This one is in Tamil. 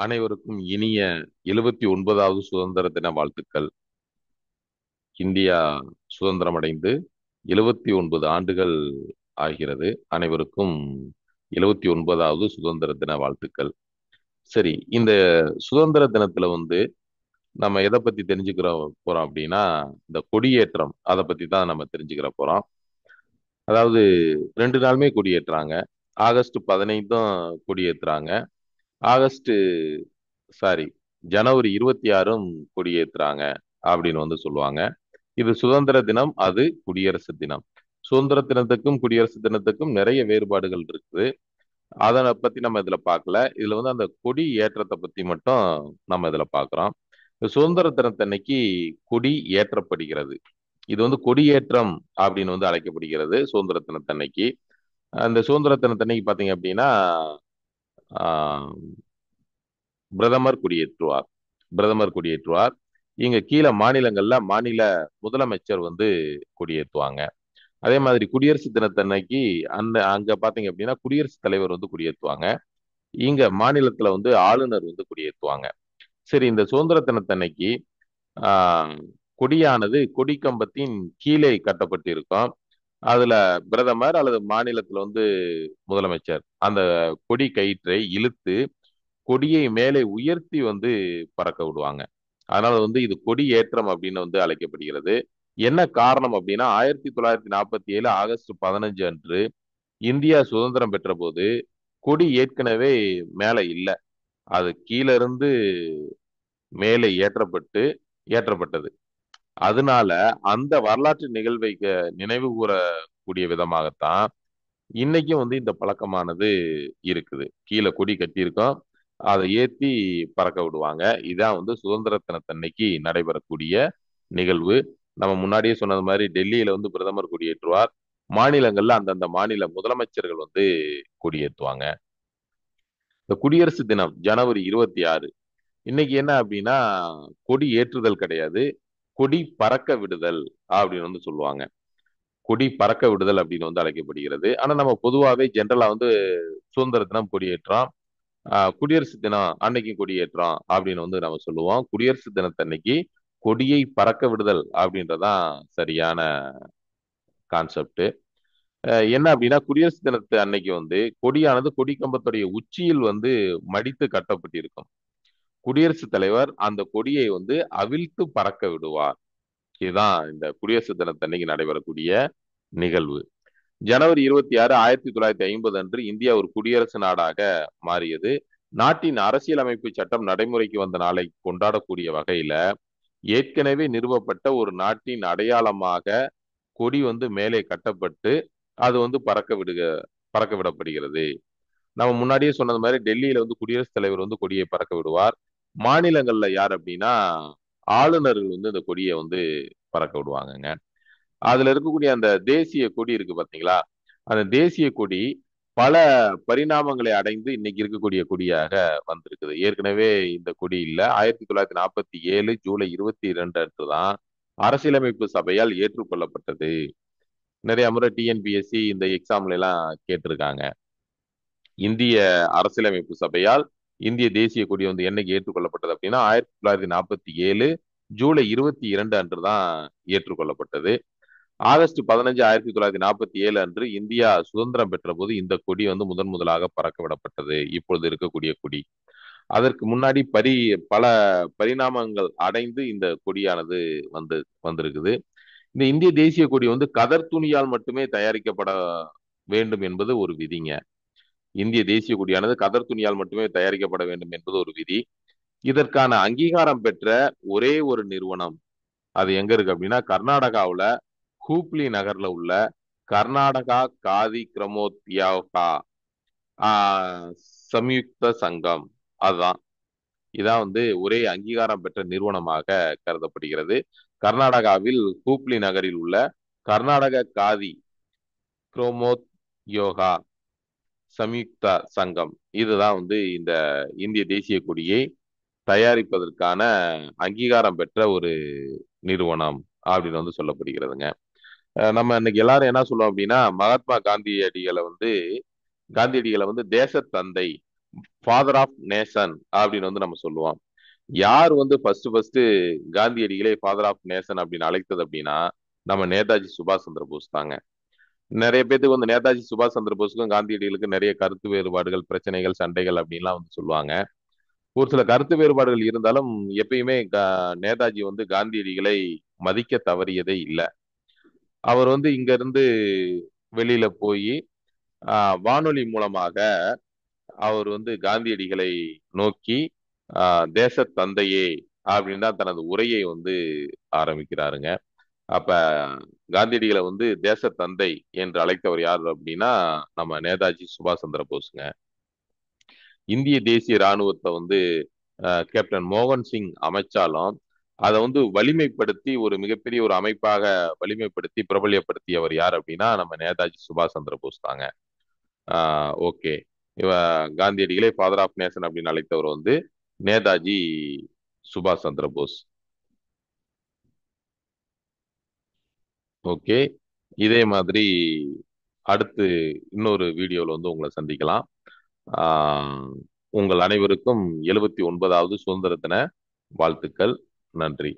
அனைவருக்கும் இனிய 79வது சுதந்திர தின வாழ்த்துக்கள். இந்தியா சுதந்திரம் அடைந்து 79 ஆண்டுகள் ஆகிறது. அனைவருக்கும் 79வது சுதந்திர தின வாழ்த்துக்கள். சரி, இந்த சுதந்திர தினத்துல நம்ம எதை பத்தி தெரிஞ்சுக்கிற போறோம் அப்படின்னா, இந்த கொடியேற்றம் அதை பத்தி தான் நம்ம தெரிஞ்சுக்கிற போறோம். அதாவது 2 நாளுமே கொடியேற்றுறாங்க. ஆகஸ்ட் 15 கொடியேற்றுறாங்க. ஆகஸ்ட் சாரி ஜனவரி 26 கொடியேற்றுறாங்க அப்படின்னு சொல்லுவாங்க. இது சுதந்திர தினம், அது குடியரசு தினம். சுதந்திர தினத்துக்கும் குடியரசு தினத்துக்கும் நிறைய வேறுபாடுகள் இருக்குது. அதை பத்தி நம்ம இதுல பார்க்கல. இதுல அந்த கொடி ஏற்றத்தை பத்தி மட்டும் நம்ம இதுல பார்க்கிறோம். இந்த சுதந்திர தினத்தன்னைக்கு கொடி ஏற்றப்படுகிறது. இது கொடியேற்றம் அப்படின்னு அழைக்கப்படுகிறது சுதந்திர தினத்தன்னைக்கு. அந்த சுதந்திர தினத்தன்னைக்கு பாத்தீங்க அப்படின்னா ஆஹ், பிரதமர் கொடியேற்றுவார். பிரதமர் கொடியேற்றுவார். இங்க கீழே மாநிலங்கள்ல மாநில முதலமைச்சர் கொடியேற்றுவாங்க. அதே மாதிரி குடியரசு தினத்தன்னைக்கு அங்க பாத்தீங்க அப்படின்னா குடியரசுத் தலைவர் கொடியேற்றுவாங்க. இங்க மாநிலத்துல ஆளுநர் கொடியேற்றுவாங்க. சரி, இந்த சுதந்திர தினத்தன்னைக்கு ஆஹ் கொடியானது கொடிக்கம்பத்தின் கீழே கட்டப்பட்டு இருக்கும். அதுல பிரதமர் அல்லது மாநிலத்துல முதலமைச்சர் அந்த கொடி கயிற்றை இழுத்து கொடியை மேலே உயர்த்தி பறக்க விடுவாங்க. அதனால இது கொடி ஏற்றம் அப்படின்னு அழைக்கப்படுகிறது. என்ன காரணம் அப்படின்னா, 1947 ஆகஸ்ட் 15 அன்று இந்தியா சுதந்திரம் பெற்ற போது கொடி ஏற்கனவே மேல இல்ல. அது கீழ இருந்து மேலே ஏற்றப்பட்டது. அதனால அந்த வரலாற்று நிகழ்வை நினைவு கூறக்கூடிய விதமாகத்தான் இன்னைக்கும் இந்த பழக்கமானது இருக்குது. கீழே கொடி கட்டியிருக்கோம், அதை ஏத்தி பறக்க விடுவாங்க. இதான் சுதந்திர தினத்தன்னைக்கு நடைபெறக்கூடிய நிகழ்வு. நம்ம முன்னாடியே சொன்னது மாதிரி டெல்லியில பிரதமர் கொடியேற்றுவார். மாநிலங்கள்ல அந்தந்த மாநில முதலமைச்சர்கள் கொடியேற்றுவாங்க. இந்த குடியரசு தினம் ஜனவரி 26. இன்னைக்கு என்ன அப்படின்னா, கொடி ஏற்றுதல் கிடையாது, கொடி பறக்க விடுதல் அப்படின்னு சொல்லுவாங்க. கொடி பறக்க விடுதல் அப்படின்னு அழைக்கப்படுகிறது. ஆனா நம்ம பொதுவாகவே ஜென்ரலா சுதந்திர தினம் கொடியேற்றோம், குடியரசு தினம் அன்னைக்கு கொடியேற்றோம் அப்படின்னு நம்ம சொல்லுவோம். குடியரசு தினத்தன்னைக்கு கொடியை பறக்க விடுதல் அப்படின்றதான் சரியான கான்செப்ட். என்ன அப்படின்னா, குடியரசு தினத்து அன்னைக்கு கொடியானது கொடிக்கம்பத்துடைய உச்சியில் மடித்து கட்டப்பட்டிருக்கும். குடியரசுத் தலைவர் அந்த கொடியை அவிழ்த்து பறக்க விடுவார். இதுதான் இந்த குடியரசு தினத்தன்னைக்கு நடைபெறக்கூடிய நிகழ்வு. ஜனவரி 26 1950 அன்று இந்தியா ஒரு குடியரசு நாடாக மாறியது. நாட்டின் அரசியலமைப்பு சட்டம் நடைமுறைக்கு வந்த நாளை கொண்டாடக்கூடிய வகையில ஏற்கனவே நிறுவப்பட்ட ஒரு நாட்டின் அடையாளமாக கொடி மேலே கட்டப்பட்டு அது பறக்க விடப்படுகிறது. நம்ம முன்னாடியே சொன்னது மாதிரி டெல்லியில குடியரசுத் தலைவர் கொடியை பறக்க விடுவார். மாநிலங்கள்ல யார் அப்படின்னா ஆளுநர்கள் இந்த கொடியை பறக்க விடுவாங்கங்க. அதுல இருக்கக்கூடிய அந்த தேசிய கொடி இருக்கு பாத்தீங்களா, அந்த தேசிய கொடி பல பரிணாமங்களை அடைந்து இன்னைக்கு இருக்கக்கூடிய கொடியாக வந்திருக்குது. ஏற்கனவே இந்த கொடி இல்ல. 1947 ஜூலை 22 அன்று தான் அரசியலமைப்பு சபையால் ஏற்றுக்கொள்ளப்பட்டது. நிறைய முறை டிஎன்பிஎஸ்சி இந்த எக்ஸாம்ல எல்லாம் கேட்டிருக்காங்க. இந்திய அரசியலமைப்பு சபையால் இந்திய தேசிய கொடி என்னைக்கு ஏற்றுக்கொள்ளப்பட்டது அப்படின்னா 1947 ஜூலை 22 அன்று தான் ஏற்றுக்கொள்ளப்பட்டது. ஆகஸ்ட் 15 1947 அன்று இந்தியா சுதந்திரம் பெற்ற போது இந்த கொடி முதன் முதலாக பறக்க விடப்பட்டது, இப்பொழுது இருக்கக்கூடிய கொடி. அதற்கு முன்னாடி பல பரிணாமங்கள் அடைந்து இந்த கொடியானது வந்திருக்குது. இந்த இந்திய தேசிய கொடி கதர் துணியால் மட்டுமே தயாரிக்கப்பட வேண்டும் என்பது ஒரு விதிங்க. இந்திய தேசிய கொடியானது கதர் துணியால் மட்டுமே தயாரிக்கப்பட வேண்டும் என்பது ஒரு விதி. இதற்கான அங்கீகாரம் பெற்ற ஒரே ஒரு நிறுவனம் அது எங்க இருக்கு அப்படின்னா, கர்நாடகாவுல ஹூப்ளி நகர்ல உள்ள கர்நாடகா காதி கிரமோத்யோகா சம்யுக்த சங்கம். அதுதான் இதான் ஒரே அங்கீகாரம் பெற்ற நிறுவனமாக கருதப்படுகிறது. கர்நாடகாவில் ஹூப்ளி நகரில் உள்ள கர்நாடக காதி கிரமோத் யோகா சம்யுக்தா சங்கம் இதுதான் இந்த இந்திய தேசிய கொடியை தயாரிப்பதற்கான அங்கீகாரம் பெற்ற ஒரு நிறுவனம் அப்படின்னு சொல்லப்படுகிறதுங்க. நம்ம இன்னைக்கு எல்லாரும் என்ன சொல்லுவோம் அப்படின்னா, மகாத்மா காந்தியடிகளை தேசத்தந்தை ஃபாதர் ஆஃப் நேஷன் அப்படின்னு வந்து நம்ம சொல்லுவோம். யார் வந்து ஃபர்ஸ்ட் காந்தியடிகளே ஃபாதர் ஆஃப் நேஷன் அப்படின்னு அழைத்தது அப்படின்னா நம்ம நேதாஜி சுபாஷ் சந்திர போஸ் தாங்க. நிறைய பேத்துக்கு வந்து நேதாஜி சுபாஷ் சந்திர போஸுக்கும் காந்தியடிகளுக்கும் நிறைய கருத்து வேறுபாடுகள், பிரச்சனைகள், சண்டைகள் அப்படின்லாம் வந்து சொல்லுவாங்க. ஒரு சில கருத்து வேறுபாடுகள் இருந்தாலும் எப்பயுமே நேதாஜி வந்து காந்தியடிகளை மதிக்க தவறியதே இல்லை. அவர் வந்து இங்க இருந்து வெளியில போய் வானொலி மூலமாக அவர் வந்து காந்தியடிகளை நோக்கி தேச தந்தையே அப்படின்னு தான் தனது உரையை வந்து ஆரம்பிக்கிறாருங்க. அப்ப காந்தியடிகளை வந்து தேச தந்தை என்று அழைத்தவர் யார் அப்படின்னா நம்ம நேதாஜி சுபாஷ் சந்திர போஸுங்க. இந்திய தேசிய ராணுவத்தை வந்து கேப்டன் மோகன் சிங் அமைச்சாலும் அதை வந்து வலிமைப்படுத்தி ஒரு மிகப்பெரிய ஒரு அமைப்பாக வலிமைப்படுத்தி பிரபல்யப்படுத்தியவர் யார் அப்படின்னா நம்ம நேதாஜி சுபாஷ் சந்திர போஸ் தாங்க. ஓகே. இவ காந்தியடிகளே ஃபாதர் ஆஃப் நேஷன் அப்படின்னு அழைத்தவர் வந்து நேதாஜி சுபாஷ் சந்திர போஸ். ஓகே. இதே மாதிரி அடுத்து இன்னொரு வீடியோவில் வந்து உங்களை சந்திக்கலாம். உங்கள் அனைவருக்கும் 79வது சுதந்திர தின வாழ்த்துக்கள். நன்றி.